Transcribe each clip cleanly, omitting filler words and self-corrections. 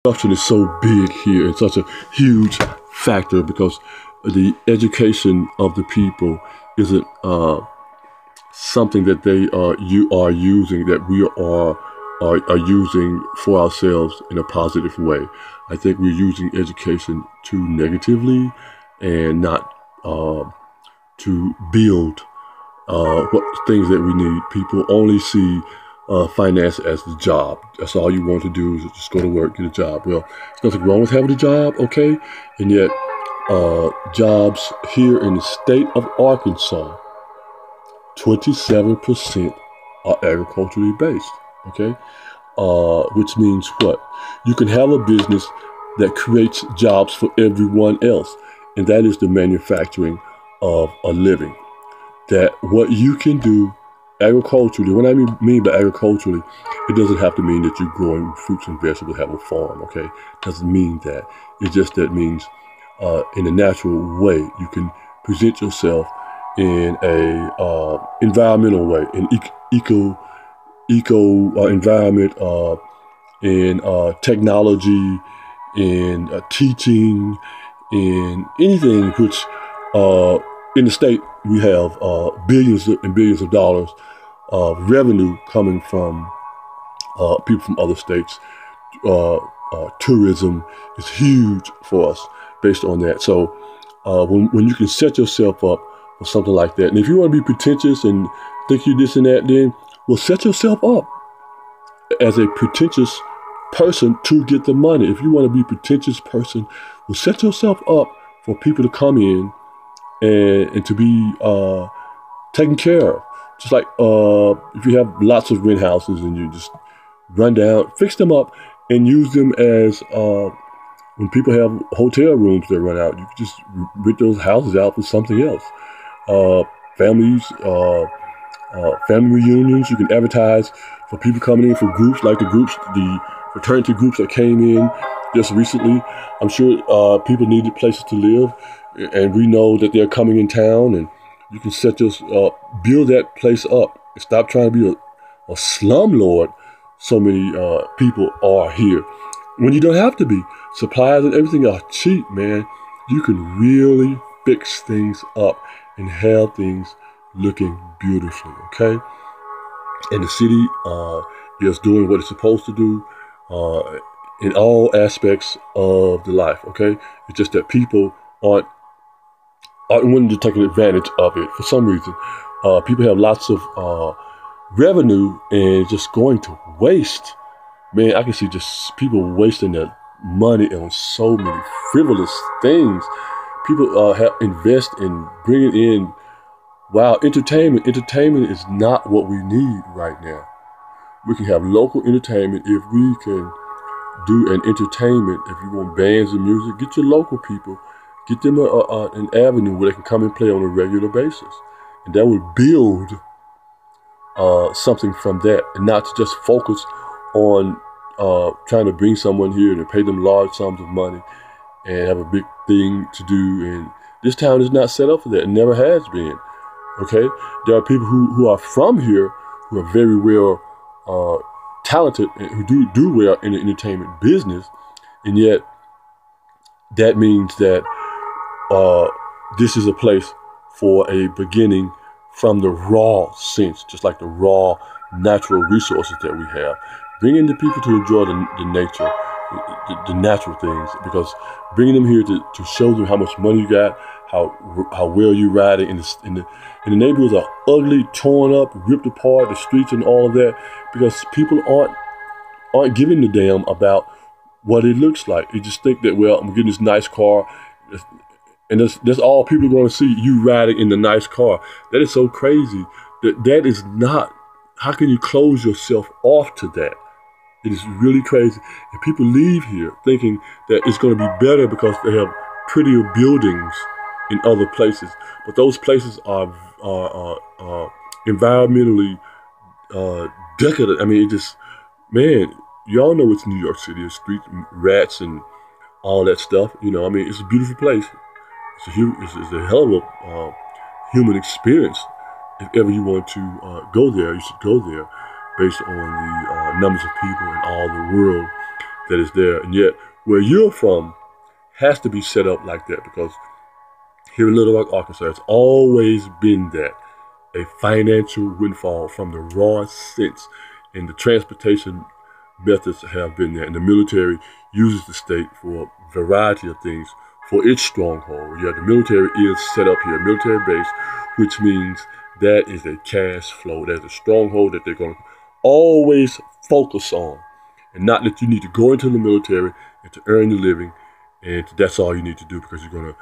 Corruption is so big here and such a huge factor because the education of the people isn't something that you are using that we are using for ourselves in a positive way. I think we're using education too negatively and not to build what things that we need. People only see finance as the job. That's all you want to do is just go to work, get a job. Well, there's nothing wrong with having a job, okay? And yet, jobs here in the state of Arkansas, 27% are agriculturally based, okay? Which means what? You can have a business that creates jobs for everyone else, and that is the manufacturing of a living. That what you can do agriculturally, what I mean by agriculturally, it doesn't have to mean that you're growing fruits and vegetables, have a farm, okay? It doesn't mean that. It just that means in a natural way, you can present yourself in a environmental way, in eco environment, in technology, in teaching, in anything which in the state we have billions and billions of dollars of revenue coming from people from other states. Tourism is huge for us based on that. So when you can set yourself up for something like that, and if you want to be pretentious and think you this and that, then well, set yourself up as a pretentious person to get the money. If you want to be a pretentious person, well, set yourself up for people to come in and to be taken care of. Just like if you have lots of rent houses and you just run down, fix them up, and use them as when people have hotel rooms that run out, you can just rent those houses out for something else. Families, family reunions, you can advertise for people coming in for groups like the fraternity groups that came in just recently. I'm sure people needed places to live, and we know that they're coming in town, and you can build that place up and stop trying to be a slumlord. So many people are here when you don't have to be. Supplies and everything are cheap, man. You can really fix things up and have things looking beautifully, okay? And the city is doing what it's supposed to do in all aspects of the life, okay? It's just that people aren't willing to take advantage of it for some reason. People have lots of revenue and just going to waste. Man, I can see just people wasting their money on so many frivolous things. People invest in bringing in, wow, entertainment. Entertainment is not what we need right now. We can have local entertainment if we can do an entertainment. If you want bands and music, get your local people. Get them an avenue where they can come and play on a regular basis. And that would build something from that, and not to just focus on trying to bring someone here and pay them large sums of money and have a big thing to do. And this town is not set up for that. It never has been. Okay? There are people who are from here who are very well talented and who do well in the entertainment business, and yet that means that this is a place for a beginning from the raw sense, just like the raw natural resources that we have. Bringing the people to enjoy the nature, the natural things, because bringing them here to show them how much money you got, how well you ride it, and the neighborhoods are ugly, torn up, ripped apart, the streets and all of that, because people aren't giving a damn about what it looks like. They just think that, well, I'm getting this nice car, and that's all people are going to see, you riding in the nice car. That is so crazy. That is not, how can you close yourself off to that? It is really crazy. And people leave here thinking that it's going to be better because they have prettier buildings in other places. But those places are environmentally decadent. I mean, it just, man, y'all know it's New York City, street rats and all that stuff. You know, I mean, it's a beautiful place. It's a hell of a human experience. If ever you want to go there, you should go there based on the numbers of people in all the world that is there. And yet, where you're from has to be set up like that, because here in Little Rock, Arkansas, it's always been that, a financial windfall from the rawest sense. And the transportation methods have been there. And the military uses the state for a variety of things for its stronghold. Yeah, the military is set up here, military base, which means that is a cash flow. There's a stronghold that they're going to always focus on, and not that you need to go into the military and to earn your living, and that's all you need to do, because you're going to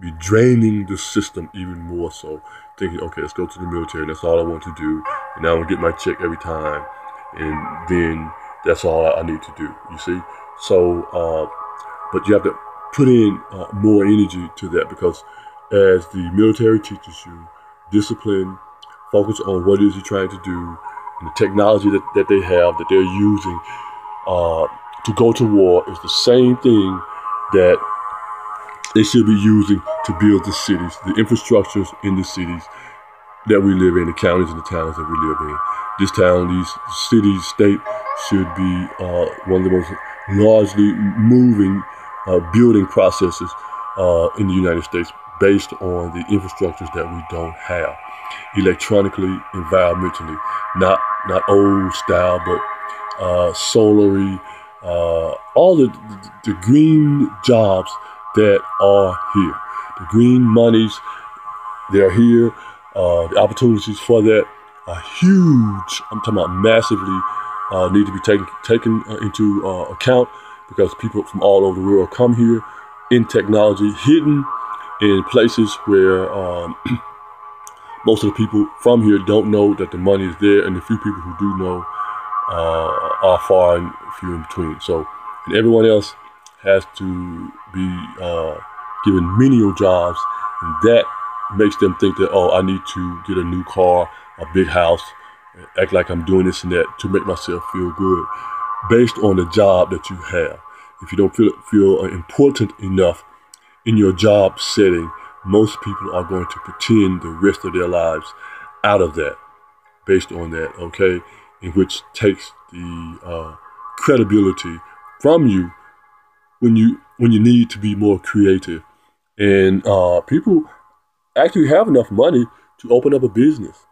be draining the system even more so, thinking, okay, let's go to the military, and that's all I want to do, and I want to get my check every time, and then that's all I need to do, you see? So, but you have to put in more energy to that, because as the military teaches you discipline, focus on what it is you're trying to do, and the technology that they have, that they're using to go to war, is the same thing that they should be using to build the cities, the infrastructures in the cities that we live in, the counties and the towns that we live in. This town, these cities, state should be one of the most largely moving building processes in the United States, based on the infrastructures that we don't have, electronically, environmentally, not old style, but solary, all the green jobs that are here. The green monies, they're here. The opportunities for that are huge. I'm talking about massively need to be taken into account, because people from all over the world come here in technology, hidden in places where most of the people from here don't know that the money is there, and the few people who do know are far and few in between. So, and everyone else has to be given menial jobs, and that makes them think that, oh, I need to get a new car, a big house, act like I'm doing this and that to make myself feel good, based on the job that you have. If you don't feel important enough in your job setting, most people are going to pretend the rest of their lives out of that, based on that, okay? In which takes the credibility from you when you need to be more creative. And people actually have enough money to open up a business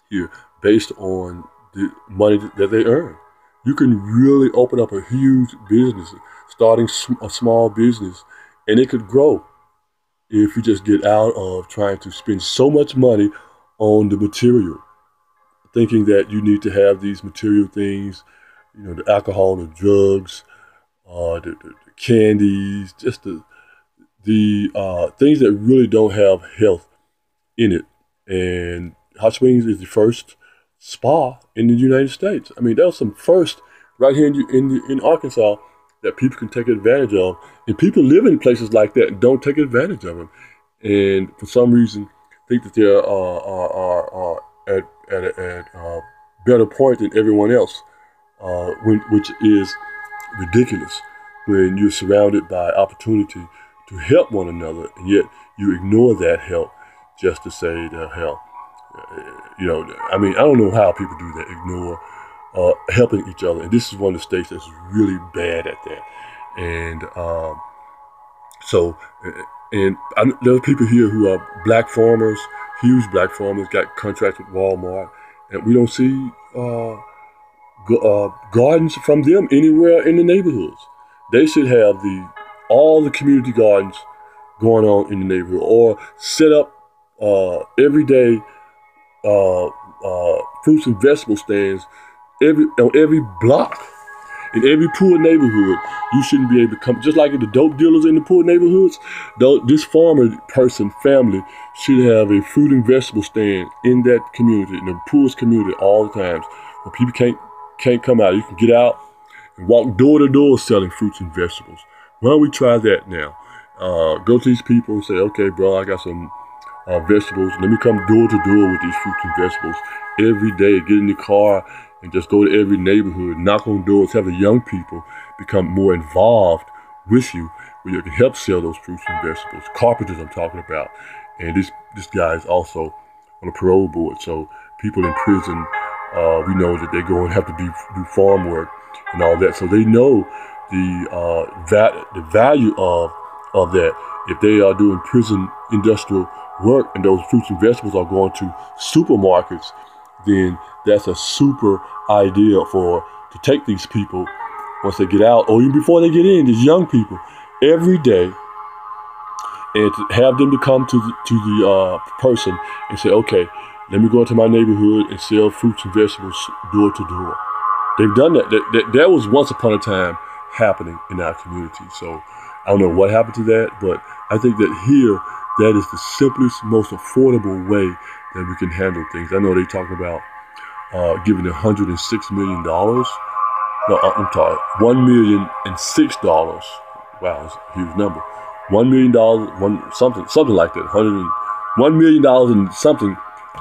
here based on the money that they earn. You can really open up a huge business, starting a small business, and it could grow if you just get out of trying to spend so much money on the material, thinking that you need to have these material things, you know, the alcohol, the drugs, the candies, just the things that really don't have health in it. And Hot Springs is the first spa in the United States. I mean, there's some first right here in Arkansas that people can take advantage of, and people live in places like that and don't take advantage of them, and for some reason think that they are at a better point than everyone else, which is ridiculous when you're surrounded by opportunity to help one another, and yet you ignore that help just to say they'll help. You know, I mean, I don't know how people do that, ignore helping each other. And this is one of the states that's really bad at that. And there are people here who are black farmers, huge black farmers, got contracts with Walmart, and we don't see gardens from them anywhere in the neighborhoods. They should have all the community gardens going on in the neighborhood, or set up every day fruits and vegetable stands on every block. In every poor neighborhood, you shouldn't be able to come, just like the dope dealers in the poor neighborhoods, this farmer family should have a fruit and vegetable stand in that community, in the poorest community, all the times, where people can't come out. You can get out and walk door to door selling fruits and vegetables. Why don't we try that now? Go to these people and say, okay, bro, I got some vegetables. Let me come door to door with these fruits and vegetables every day. Get in the car and just go to every neighborhood, knock on doors, have the young people become more involved with you, where you can help sell those fruits and vegetables. Carpenters I'm talking about. And this guy is also on a parole board. So people in prison, we know that they go and have to do farm work. and all that. So they know the value of that. If they are doing prison industrial work and those fruits and vegetables are going to supermarkets, then that's a super idea to take these people once they get out, or even before they get in, these young people, every day, and to have them to come to the person and say, okay, let me go into my neighborhood and sell fruits and vegetables door to door. They've done that. That was once upon a time happening in our community. So I don't know what happened to that, but I think that here, that is the simplest, most affordable way that we can handle things. I know they talking about giving $106 million. No, I'm sorry, $1,006. Wow, that's a huge number. $1 million, something like that. $1 million and something.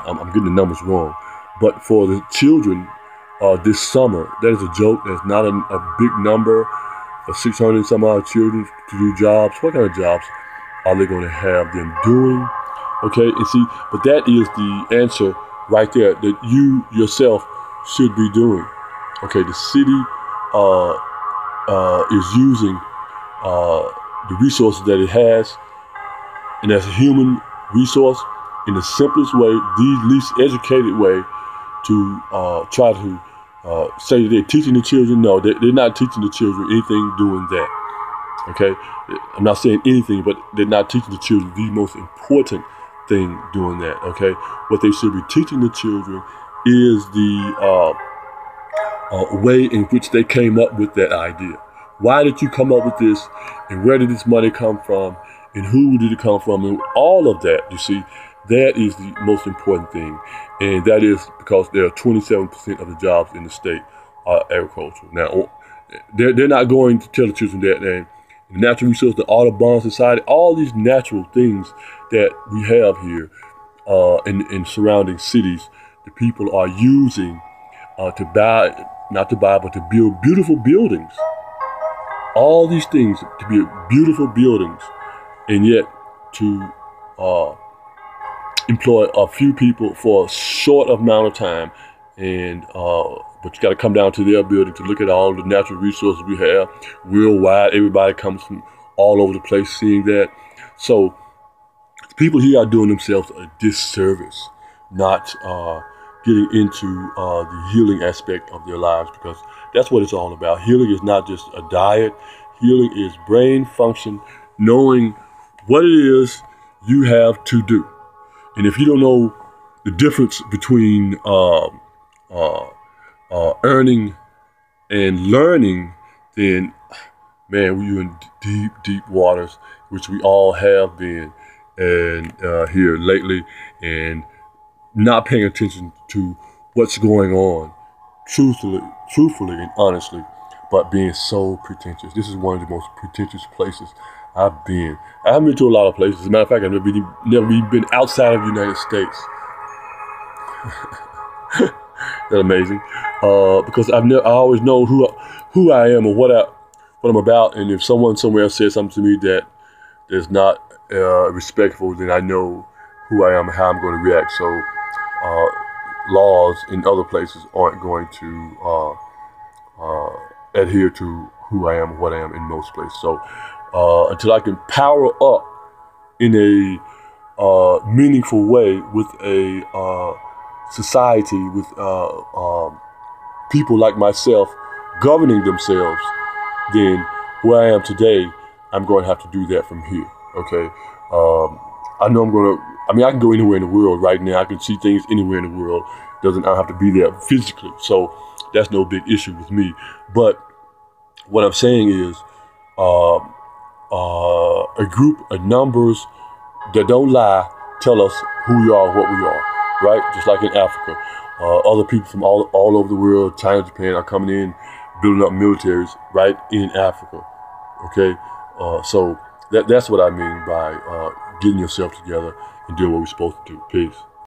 I'm getting the numbers wrong. But for the children this summer, that is a joke. That's not a big number for 600 some odd children to do jobs. What kind of jobs are they going to have them doing? Okay, and see, but that is the answer right there that you yourself should be doing. Okay, the city is using the resources that it has, and as a human resource, in the simplest way, the least educated way, to try to say that they're teaching the children. No, they're not teaching the children anything doing that. Okay, I'm not saying anything, but they're not teaching the children the most important thing doing that. Okay, what they should be teaching the children is the way in which they came up with that idea. Why did you come up with this, and where did this money come from, and who did it come from, and all of that. You see, that is the most important thing, and that is because there are 27% of the jobs in the state are agricultural. Now, they're not going to tell the children that, and the natural resources, the Audubon Society, all these natural things that we have here in surrounding cities, the people are using to build beautiful buildings. All these things to build beautiful buildings, and yet to employ a few people for a short amount of time, and but you got to come down to their building to look at all the natural resources we have worldwide. Everybody comes from all over the place seeing that. So people here are doing themselves a disservice, not getting into the healing aspect of their lives, because that's what it's all about. Healing is not just a diet. Healing is brain function, knowing what it is you have to do. And if you don't know the difference between earning and learning, then, man, we're in deep, deep waters, which we all have been and here lately, and not paying attention to what's going on, truthfully and honestly, but being so pretentious. This is one of the most pretentious places I've been. I haven't been to a lot of places. As a matter of fact, I've never even been outside of the United States. That's amazing. Because I always know who I am or what I'm about, and if someone somewhere says something to me that is not respectful, then I know who I am and how I'm going to react. So laws in other places aren't going to adhere to who I am or what I am in most places. So until I can power up in a meaningful way with a society, with people like myself governing themselves, then where I am today, I'm going to have to do that from here. Okay. I know I can go anywhere in the world right now. I can see things anywhere in the world. I don't have to be there physically. So that's no big issue with me. But what I'm saying is a group of numbers that don't lie tell us who we are, what we are, right? Just like in Africa. Other people from all over the world, China, Japan, are coming in, building up militaries right in Africa. Okay? So that's what I mean by getting yourself together and doing what we're supposed to do. Peace.